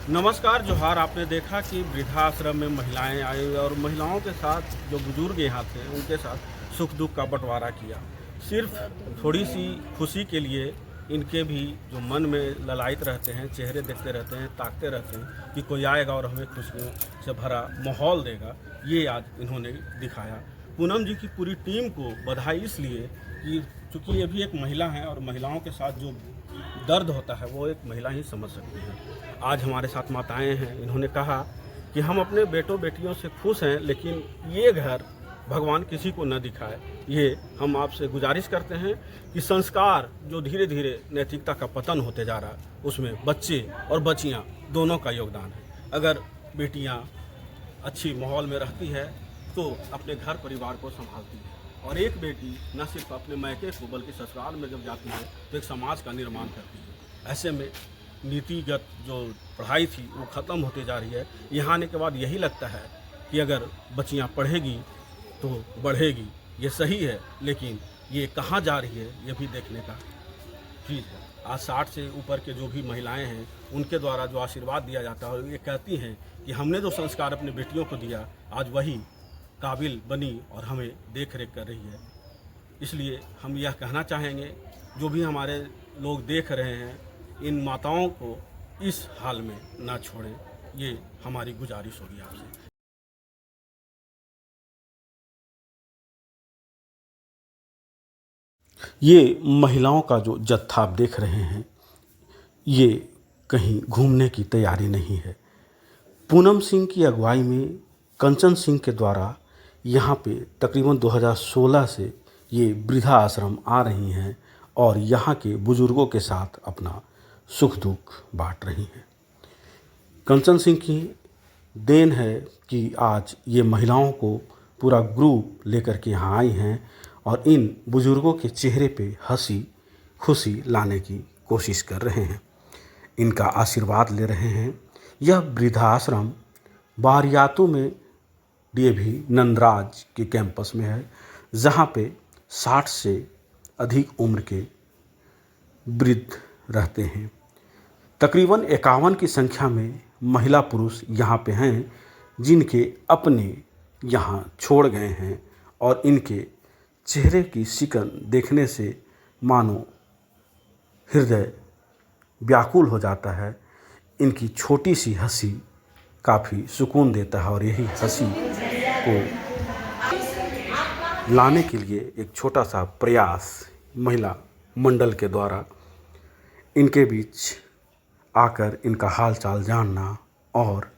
नमस्कार जोहार। आपने देखा कि वृद्धाश्रम में महिलाएं आई और महिलाओं के साथ जो बुजुर्ग यहाँ थे उनके साथ सुख दुख का बंटवारा किया। सिर्फ थोड़ी सी खुशी के लिए इनके भी जो मन में ललायत रहते हैं, चेहरे देखते रहते हैं, ताकते रहते हैं कि कोई आएगा और हमें खुशियों से भरा माहौल देगा, ये आज इन्होंने दिखाया। पूनम जी की पूरी टीम को बधाई इसलिए कि चूँकि ये भी एक महिला हैं और महिलाओं के साथ जो दर्द होता है वो एक महिला ही समझ सकती है। आज हमारे साथ माताएं हैं, इन्होंने कहा कि हम अपने बेटों बेटियों से खुश हैं, लेकिन ये घर भगवान किसी को न दिखाए। ये हम आपसे गुजारिश करते हैं कि संस्कार जो धीरे धीरे नैतिकता का पतन होते जा रहा है उसमें बच्चे और बच्चियां दोनों का योगदान है। अगर बेटियां अच्छी माहौल में रहती है तो अपने घर परिवार को संभालती है, और एक बेटी न सिर्फ अपने मायके को बल्कि ससुराल में जब जाती है तो एक समाज का निर्माण करती है। ऐसे में नीतिगत जो पढ़ाई थी वो ख़त्म होती जा रही है। यहाँ आने के बाद यही लगता है कि अगर बच्चियाँ पढ़ेगी तो बढ़ेगी, ये सही है, लेकिन ये कहाँ जा रही है ये भी देखने का चीज़ है। आज 60 से ऊपर के जो भी महिलाएं हैं उनके द्वारा जो आशीर्वाद दिया जाता है, और ये कहती हैं कि हमने जो संस्कार अपनी बेटियों को दिया आज वही काबिल बनी और हमें देख रेख कर रही है। इसलिए हम यह कहना चाहेंगे, जो भी हमारे लोग देख रहे हैं, इन माताओं को इस हाल में ना छोड़ें, ये हमारी गुजारिश होगी आपसे। ये महिलाओं का जो जत्था आप देख रहे हैं, ये कहीं घूमने की तैयारी नहीं है। पूनम सिंह की अगुवाई में कंचन सिंह के द्वारा यहाँ पे तकरीबन 2016 से ये वृद्धा आश्रम आ रही हैं और यहाँ के बुज़ुर्गों के साथ अपना सुख दुख बांट रही हैं। कंचन सिंह की देन है कि आज ये महिलाओं को पूरा ग्रुप लेकर के यहाँ आई हैं और इन बुज़ुर्गों के चेहरे पे हंसी खुशी लाने की कोशिश कर रहे हैं, इनका आशीर्वाद ले रहे हैं। यह वृद्धाश्रम बारियातू में डीएवी नंदराज के कैंपस में है, जहाँ पे 60 से अधिक उम्र के वृद्ध रहते हैं। तकरीबन 51 की संख्या में महिला पुरुष यहाँ पे हैं, जिनके अपने यहाँ छोड़ गए हैं, और इनके चेहरे की सिकन देखने से मानो हृदय व्याकुल हो जाता है। इनकी छोटी सी हंसी काफ़ी सुकून देता है, और यही हंसी को लाने के लिए एक छोटा सा प्रयास महिला मंडल के द्वारा इनके बीच आकर इनका हाल चाल जानना और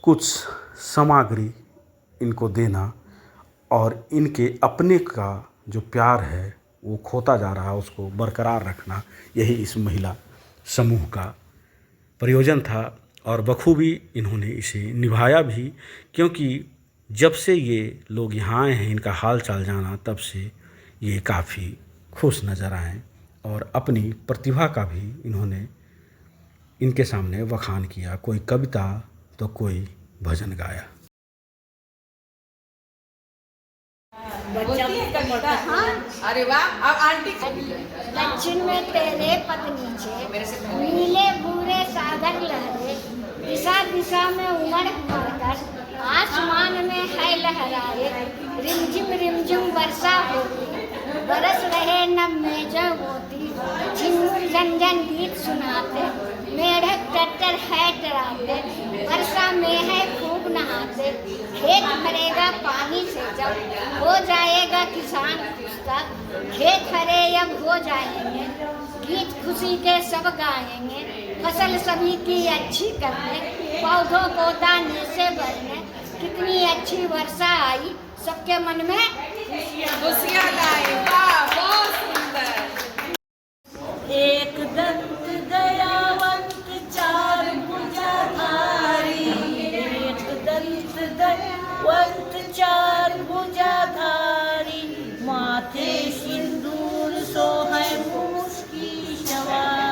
कुछ सामग्री इनको देना, और इनके अपने का जो प्यार है वो खोता जा रहा है उसको बरकरार रखना, यही इस महिला समूह का प्रयोजन था। और बखूबी इन्होंने इसे निभाया भी, क्योंकि जब से ये लोग यहाँ आए हैं इनका हाल चाल जाना, तब से ये काफ़ी खुश नज़र आए और अपनी प्रतिभा का भी इन्होंने इनके सामने बखान किया। कोई कविता तो कोई भजन गाया। अरे वाह। अब आंटी दक्षिण में तेरे पद नीचे नीले भूरे सागर लहरे, दिशा दिशा में उमड़ भरकर आसमान में है लहराए। रिमझिम वर्षा होती बरस रहे नभ में जो मोती, झिंगुर झंझन गीत सुनाते मेढक टट्टर है डराते। वर्षा में है खूब नहाते, खेत भरेगा पानी से जब हो जाएगा किसान खुशका। खेत हरे अब हो जाएंगे, गीत खुशी के सब गाएंगे। फसल सभी की अच्छी करने, पौधों को दाने से भरने। कितनी अच्छी वर्षा आई, सबके मन में खुशियाँ लाए। वाह, बहुत सुंदर। एक दंत दयावंत चार भुजाधारी, एक दंत दयावंत चार भुजाधारी, माथे सिंदूर सोहे मूस की सवारी।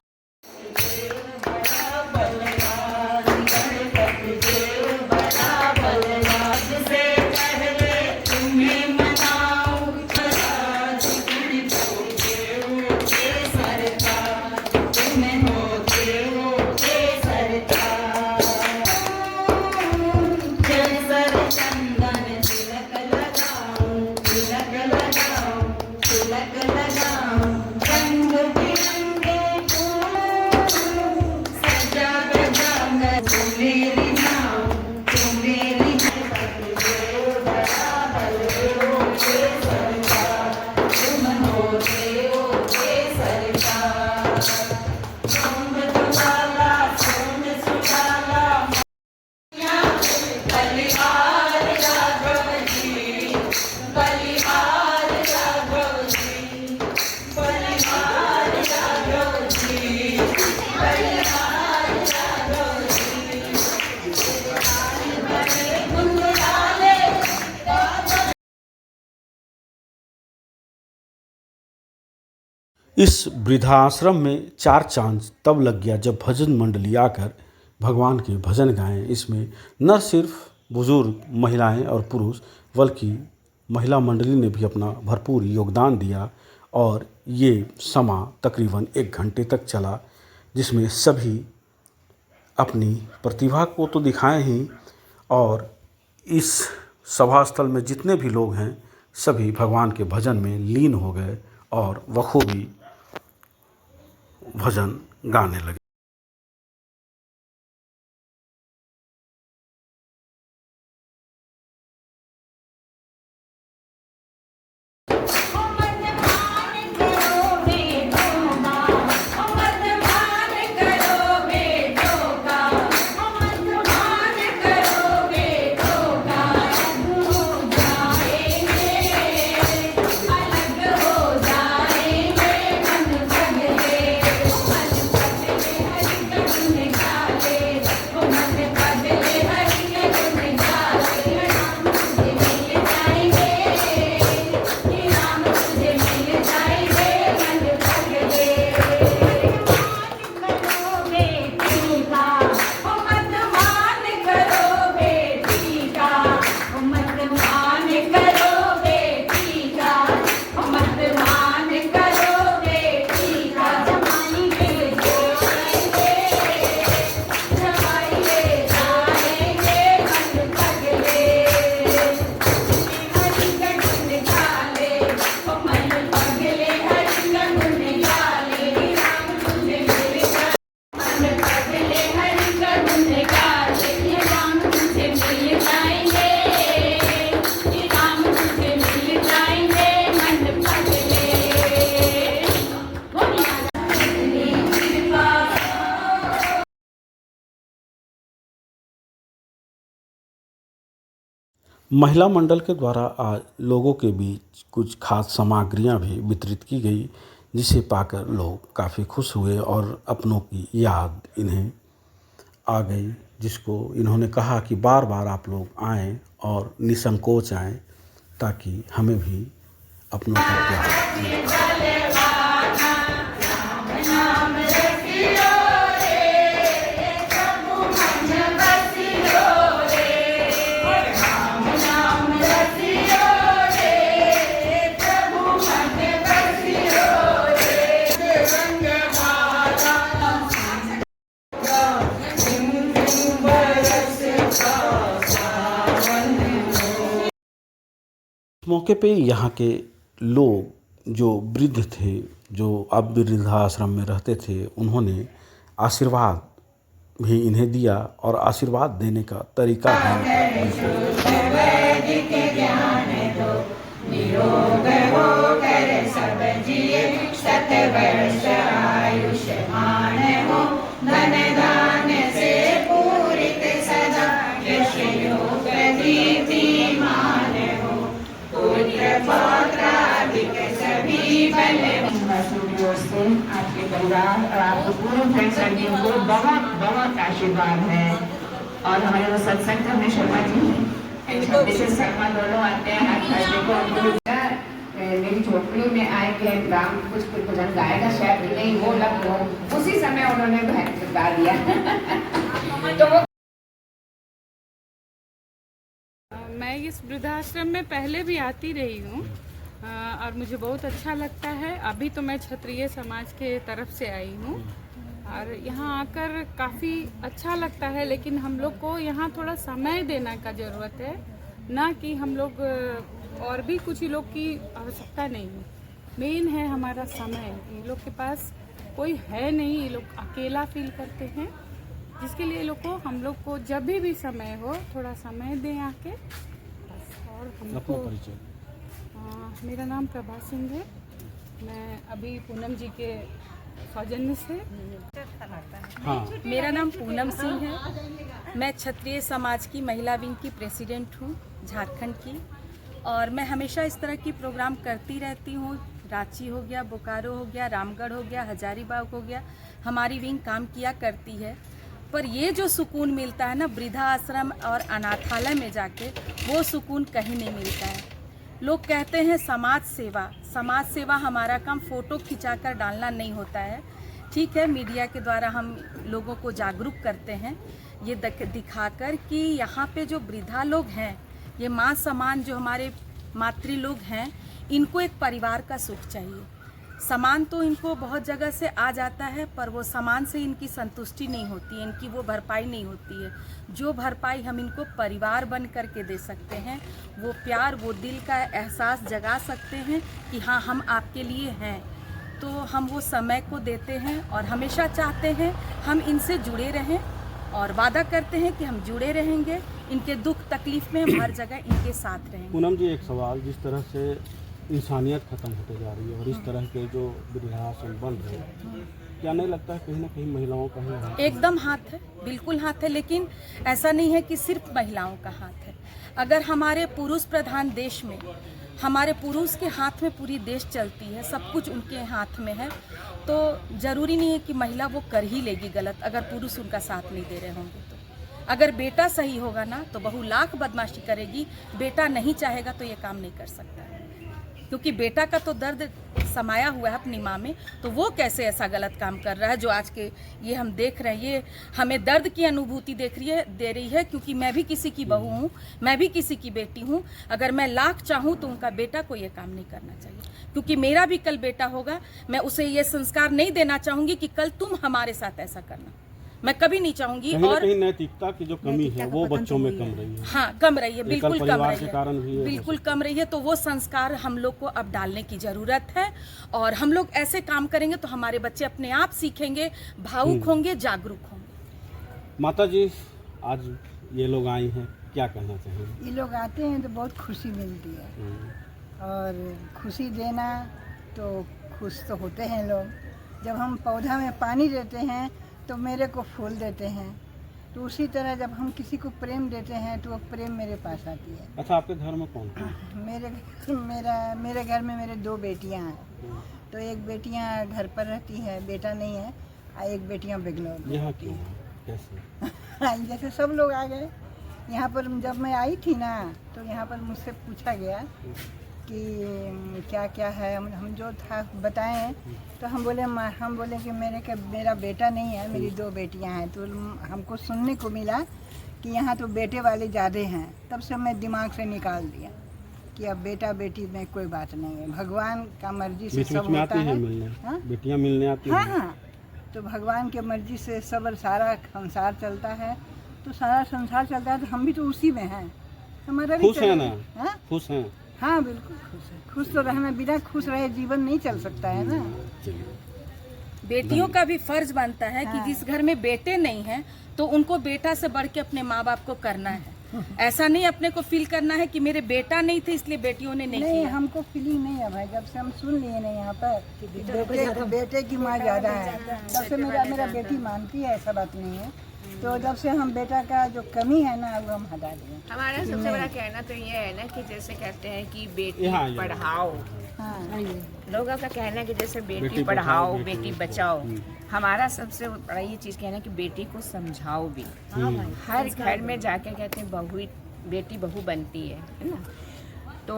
इस वृद्धाश्रम में 4 चांद तब लग गया जब भजन मंडली आकर भगवान के भजन गाएं। इसमें न सिर्फ बुजुर्ग महिलाएं और पुरुष बल्कि महिला मंडली ने भी अपना भरपूर योगदान दिया और ये समा तकरीबन 1 घंटे तक चला, जिसमें सभी अपनी प्रतिभा को तो दिखाएं ही और इस सभा स्थल में जितने भी लोग हैं सभी भगवान के भजन में लीन हो गए और बखूबी भजन गाने लगे। महिला मंडल के द्वारा आज लोगों के बीच कुछ खास सामग्रियां भी वितरित की गई, जिसे पाकर लोग काफ़ी खुश हुए और अपनों की याद इन्हें आ गई, जिसको इन्होंने कहा कि बार बार आप लोग आएं और निसंकोच आएं ताकि हमें भी अपनों का प्यार मिले। इस मौके पे यहाँ के लोग जो वृद्ध थे, जो अब वृद्धाश्रम में रहते थे, उन्होंने आशीर्वाद भी इन्हें दिया और आशीर्वाद देने का तरीका आपके परिवार और आपके पूरे फ्रेंड सर्किल को बहुत बहुत आशीर्वाद है। और हमारे वो सत्संग हमने शर्मा जी शर्मा दोनों आते हैं। मेरी झोपड़ी में आए कि राम कुछ भजन गाएगा, शायद नहीं वो लग लो, उसी समय उन्होंने गा दिया। तो मैं इस वृद्धाश्रम में पहले भी आती रही हूँ और मुझे बहुत अच्छा लगता है। अभी तो मैं क्षत्रिय समाज के तरफ से आई हूँ और यहाँ आकर काफ़ी अच्छा लगता है, लेकिन हम लोग को यहाँ थोड़ा समय देने का ज़रूरत है, ना कि हम लोग और भी कुछ लोग की आवश्यकता नहीं है। मेन है हमारा समय। ये लोग के पास कोई है नहीं, ये लोग अकेला फील करते हैं, जिसके लिए लोग को हम लोग को जब भी समय हो थोड़ा समय दें आके बस। और हमको मेरा नाम प्रभा सिंह है। मैं अभी पूनम जी के सौजन्य से मेरा नाम पूनम सिंह है। मैं क्षत्रिय समाज की महिला विंग की प्रेसिडेंट हूँ झारखंड की, और मैं हमेशा इस तरह की प्रोग्राम करती रहती हूँ। रांची हो गया, बोकारो हो गया, रामगढ़ हो गया, हजारीबाग हो गया, हमारी विंग काम किया करती है। पर ये जो सुकून मिलता है ना वृद्धाश्रम और अनाथालय में जाके, वो सुकून कहीं नहीं मिलता है। लोग कहते हैं समाज सेवा हमारा काम फ़ोटो खिंचाकर डालना नहीं होता है। ठीक है, मीडिया के द्वारा हम लोगों को जागरूक करते हैं ये दिखाकर कि यहाँ पे जो वृद्धा लोग हैं, ये माँ समान जो हमारे मातृ लोग हैं, इनको एक परिवार का सुख चाहिए। सामान तो इनको बहुत जगह से आ जाता है, पर वो सामान से इनकी संतुष्टि नहीं होती है, इनकी वो भरपाई नहीं होती है। जो भरपाई हम इनको परिवार बन करके दे सकते हैं, वो प्यार, वो दिल का एहसास जगा सकते हैं कि हाँ, हम आपके लिए हैं। तो हम वो समय को देते हैं और हमेशा चाहते हैं हम इनसे जुड़े रहें और वादा करते हैं कि हम जुड़े रहेंगे। इनके दुख तकलीफ में हम हर जगह इनके साथ रहेंगे। पूनम जी, एक सवाल, जिस तरह से इंसानियत ख़त्म होते जा रही है और इस तरह के जो वृद्धाश्रम बन रहे हैं, क्या नहीं लगता है कहीं ना कहीं महिलाओं का ही हाथ? एकदम हाथ है, बिल्कुल हाथ है, लेकिन ऐसा नहीं है कि सिर्फ महिलाओं का हाथ है। अगर हमारे पुरुष प्रधान देश में हमारे पुरुष के हाथ में पूरी देश चलती है, सब कुछ उनके हाथ में है, तो ज़रूरी नहीं है कि महिला वो कर ही लेगी गलत अगर पुरुष उनका साथ नहीं दे रहे होंगे। तो अगर बेटा सही होगा ना तो बहू लाख बदमाशी करेगी, बेटा नहीं चाहेगा तो ये काम नहीं कर सकता है, क्योंकि बेटा का तो दर्द समाया हुआ है अपनी माँ में, तो वो कैसे ऐसा गलत काम कर रहा है जो आज के ये हम देख रहे हैं। ये हमें दर्द की अनुभूति दे रही है, क्योंकि मैं भी किसी की बहू हूँ, मैं भी किसी की बेटी हूँ। अगर मैं लाख चाहूँ तो उनका बेटा को ये काम नहीं करना चाहिए, क्योंकि मेरा भी कल बेटा होगा। मैं उसे ये संस्कार नहीं देना चाहूँगी कि कल तुम हमारे साथ ऐसा करना, मैं कभी नहीं चाहूंगी। और कहीं नैतिकता की जो कमी है वो बच्चों में कम रही है। हाँ, कम रही है, बिल्कुल कम रही है, बिल्कुल कम रही है। तो वो संस्कार हम लोग को अब डालने की जरूरत है, और हम लोग ऐसे काम करेंगे तो हमारे बच्चे अपने आप सीखेंगे, भावुक होंगे, जागरूक होंगे। माता जी, आज ये लोग आई हैं, क्या कहना चाहेंगे? ये लोग आते हैं तो बहुत खुशी मिलती है, और खुशी देना तो खुश तो होते हैं लोग। जब हम पौधा में पानी देते हैं तो मेरे को फूल देते हैं, तो उसी तरह जब हम किसी को प्रेम देते हैं तो वो प्रेम मेरे पास आती है। अच्छा, आपके घर में कौन है? मेरे घर में मेरे 2 बेटियां हैं। तो एक बेटियां घर पर रहती है, बेटा नहीं है, और एक बेटियां बेंगलोर में। यहाँ क्यों? कैसे? जैसे सब लोग आ गए यहाँ पर। जब मैं आई थी ना तो यहाँ पर मुझसे पूछा गया कि क्या क्या है, हम जो था बताएं, तो हम बोले कि मेरा बेटा नहीं है, मेरी 2 बेटियां हैं। तो हमको सुनने को मिला कि यहाँ तो बेटे वाले ज़्यादा हैं। तब से मैं दिमाग से निकाल दिया कि अब बेटा बेटी में कोई बात नहीं है, भगवान का मर्जी से सब होता है। बेटियां मिलने आती हैं। हाँ, तो भगवान के मर्जी से सब सारा संसार चलता है, तो सारा संसार चलता है, तो हम भी तो उसी में हैं। हमारा भी खुश है ना? खुश हैं? हाँ, बिल्कुल खुश है। खुश तो रहना, बिना खुश रहे जीवन नहीं चल सकता है ना। बेटियों का भी फर्ज बनता है कि जिस घर में बेटे नहीं हैं तो उनको बेटा से बढ़ के अपने माँ बाप को करना है। ऐसा नहीं अपने को फील करना है कि मेरे बेटा नहीं थे इसलिए बेटियों ने नहीं किया। हमको फीलिंग नहीं है भाई, जब से हम सुन लिए ना यहाँ पर बेटे की माँ ज़्यादा है, तब से मेरा बेटी मानती है, ऐसा बात नहीं है। तो जब से हम बेटा का जो कमी है ना वो हम हटा दें। हमारा सबसे बड़ा कहना तो ये है ना कि जैसे कहते हैं कि बेटी पढ़ाओ, लोगों का कहना है कि जैसे बेटी पढ़ाओ बेटी बचाओ। हमारा सबसे बड़ा ये चीज़ कहना है कि बेटी को समझाओ भी। हर घर में जाके कहते हैं बेटी बहू बनती है ना। तो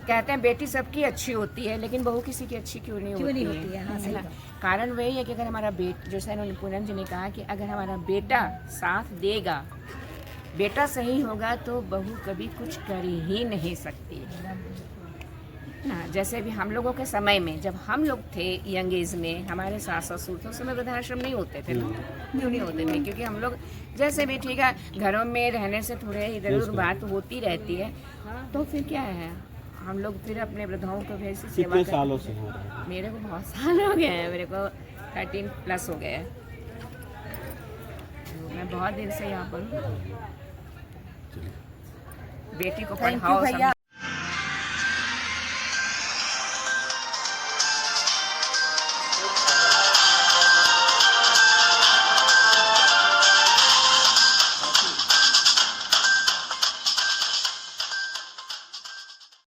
कहते हैं बेटी सबकी अच्छी होती है, लेकिन बहू किसी की अच्छी क्यों नहीं होती है? हाँ, कारण वही है कि अगर हमारा जैसे पूनम जी ने कहा कि अगर हमारा बेटा साथ देगा, बेटा सही होगा, तो बहू कभी कुछ कर ही नहीं सकती ना। जैसे भी हम लोगों के समय में, जब हम लोग थे यंग एज में, हमारे सास ससुर तो उस समय वृद्धाश्रम नहीं होते थे ना, क्यों नहीं होते थे? क्योंकि हम लोग जैसे भी ठीक है घरों में रहने से थोड़े इधर उधर बात होती रहती है, तो फिर क्या है, हम लोग फिर अपने वृद्धाओं को वैसे सेवा करते। सालों से हो रहा है? मेरे को बहुत साल हो गए हैं, मेरे को 13+ हो गए हैं। मैं बहुत दिन से यहाँ पर हूँ। बेटी को पढ़ाओ,